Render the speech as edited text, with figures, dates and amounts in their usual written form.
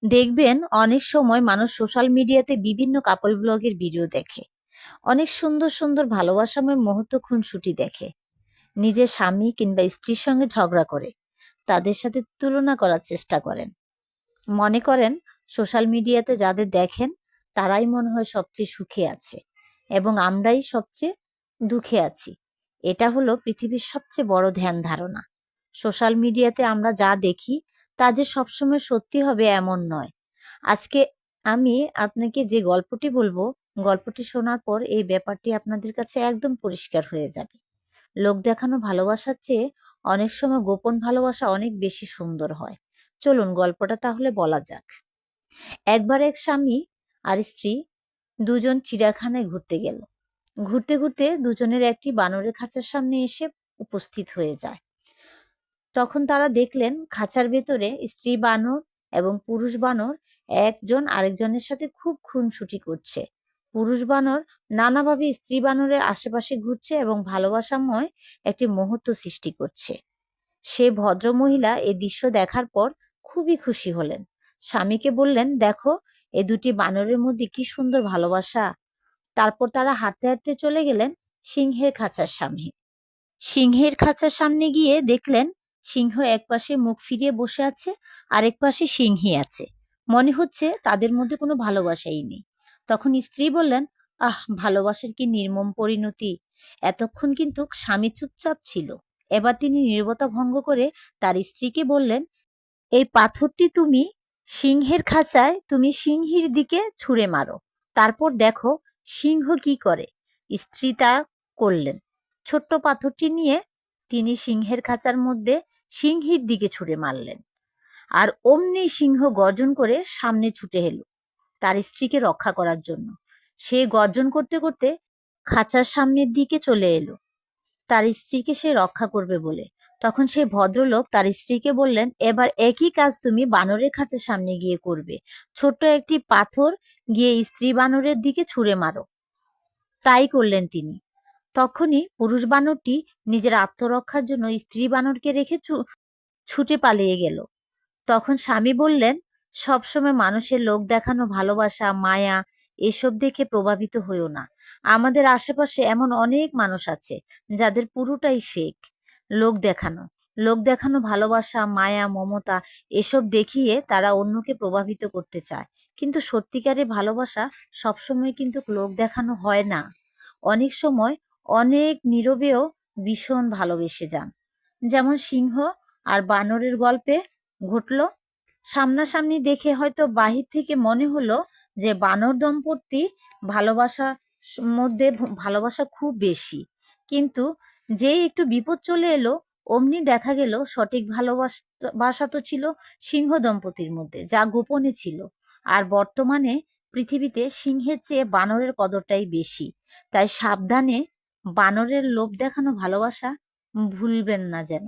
দেখবেন অনেক সময় মানুষ সোশ্যাল মিডিয়াতে বিভিন্ন কাপল ব্লগের ভিডিও দেখে। অনেক সুন্দর সুন্দর ভালোবাসাময় মুহূর্ত খুনসুটি দেখে। নিজের স্বামী কিংবা স্ত্রীর সঙ্গে ঝগড়া করে তাদের সাথে তুলনা করার চেষ্টা করেন। মনে করেন সোশ্যাল মিডিয়াতে যাদের দেখেন তারাই মনে হয় সবচেয়ে সুখে আছে এবং আমরাই সবচেয়ে দুঃখে আছি। এটা হলো পৃথিবীর সবচেয়ে বড় ধ্যান ধারণা। সোশ্যাল মিডিয়াতে আমরা যা দেখি তা যে সবসময় সত্যি হবে এমন নয়। আজকে আমি আপনাকে যে গল্পটি বলবো, গল্পটি শোনার পর এই ব্যাপারটি আপনাদের কাছে একদম পরিষ্কার হয়ে যাবে। লোক দেখানো ভালোবাসার চেয়ে অনেক সময় গোপন ভালোবাসা অনেক বেশি সুন্দর হয়। চলুন গল্পটা তাহলে বলা যাক। একবার এক স্বামী আর স্ত্রী দুজন চিড়িয়াখানায় ঘুরতে গেল। ঘুরতে ঘুরতে দুজনের একটি বানরের খাঁচার সামনে এসে উপস্থিত হয়ে যায়। তখন তারা দেখলেন খাঁচার ভেতরে স্ত্রী বানর এবং পুরুষ বানর একজন আরেকজনের সাথে খুব খুনসুটি করছে। পুরুষ বানর নানাভাবে স্ত্রী বানরের আশেপাশে ঘুরছে এবং ভালোবাসাময় একটি মুহূর্ত সৃষ্টি করছে। সে ভদ্র মহিলা এ দৃশ্য দেখার পর খুবই খুশি হলেন। স্বামীকে বললেন, দেখো এ দুটি বানরের মধ্যে কি সুন্দর ভালোবাসা। তারপর তারা হাঁটতে হাঁটতে চলে গেলেন সিংহের খাঁচার সামনে। সিংহের খাঁচার সামনে গিয়ে দেখলেন সিংহ একপাশে মুখ ফিরিয়ে বসে আছে, আরেক পাশে সিংহী আছে। মনে হচ্ছে তাদের মধ্যে কোনো ভালোবাসাই নেই। তখন স্ত্রী বললেন, আহ, ভালোবাসার কি নির্মম পরিণতি। এতক্ষণ কিন্তু স্বামী চুপচাপ ছিল। এবার তিনি নীরবতা ভঙ্গ করে তার স্ত্রীকে বললেন, এই পাথরটি তুমি সিংহের খাঁচায় তুমি সিংহীর দিকে ছুঁড়ে মারো, তারপর দেখো সিংহ কি করে। স্ত্রী তা করলেন। ছোট্ট পাথরটি নিয়ে তিনি সিংহের খাঁচার মধ্যে সিংহীর দিকে ছুঁড়ে মারলেন। আর অমনি সিংহ গর্জন করে সামনে ছুটে এলো তার স্ত্রীকে রক্ষা করার জন্য। সে গর্জন করতে করতে খাঁচার সামনের দিকে চলে এলো তার স্ত্রীকে সে রক্ষা করবে বলে। তখন সেই ভদ্রলোক তার স্ত্রীকে বললেন, এবার একই কাজ তুমি বানরের খাঁচার সামনে গিয়ে করবে। ছোট্ট একটি পাথর গিয়ে স্ত্রী বানরের দিকে ছুঁড়ে মারো। তাই করলেন তিনি। তখনই পুরুষ বানরটি নিজের আত্মরক্ষার জন্য স্ত্রী বানরকে রেখে ছুটে পালিয়ে গেল। তখন স্বামী বললেন, সবসময় মানুষের লোক দেখানো ভালোবাসা, মায়া এসব দেখে প্রভাবিত হইও না। আমাদের আশেপাশে এমন অনেক মানুষ আছে যাদের পুরোটাই ফেক। লোক দেখানো লোক দেখানো ভালোবাসা, মায়া, মমতা এসব দেখিয়ে তারা অন্যকে প্রভাবিত করতে চায়। কিন্তু সত্যিকারের ভালোবাসা সবসময় কিন্তু লোক দেখানো হয় না। অনেক সময় অনেক নীরবেও ভীষণ ভালোবেসে যান। যেমন সিংহ আর বানরের গল্পে ঘটলো। সামনাসামনি দেখে হয়তো বাহির থেকে মনে হলো যে বানর দম্পতি ভালোবাসার মধ্যে ভালোবাসা খুব বেশি, কিন্তু যেই একটু বিপদ চলে এলো অমনি দেখা গেল সঠিক ভালোবাসা তো ছিল সিংহ দম্পতির মধ্যে, যা গোপনে ছিল। আর বর্তমানে পৃথিবীতে সিংহের চেয়ে বানরের কদরটাই বেশি। তাই সাবধানে, বানরের লোভ দেখানো ভালোবাসা ভুলবেন না যেন।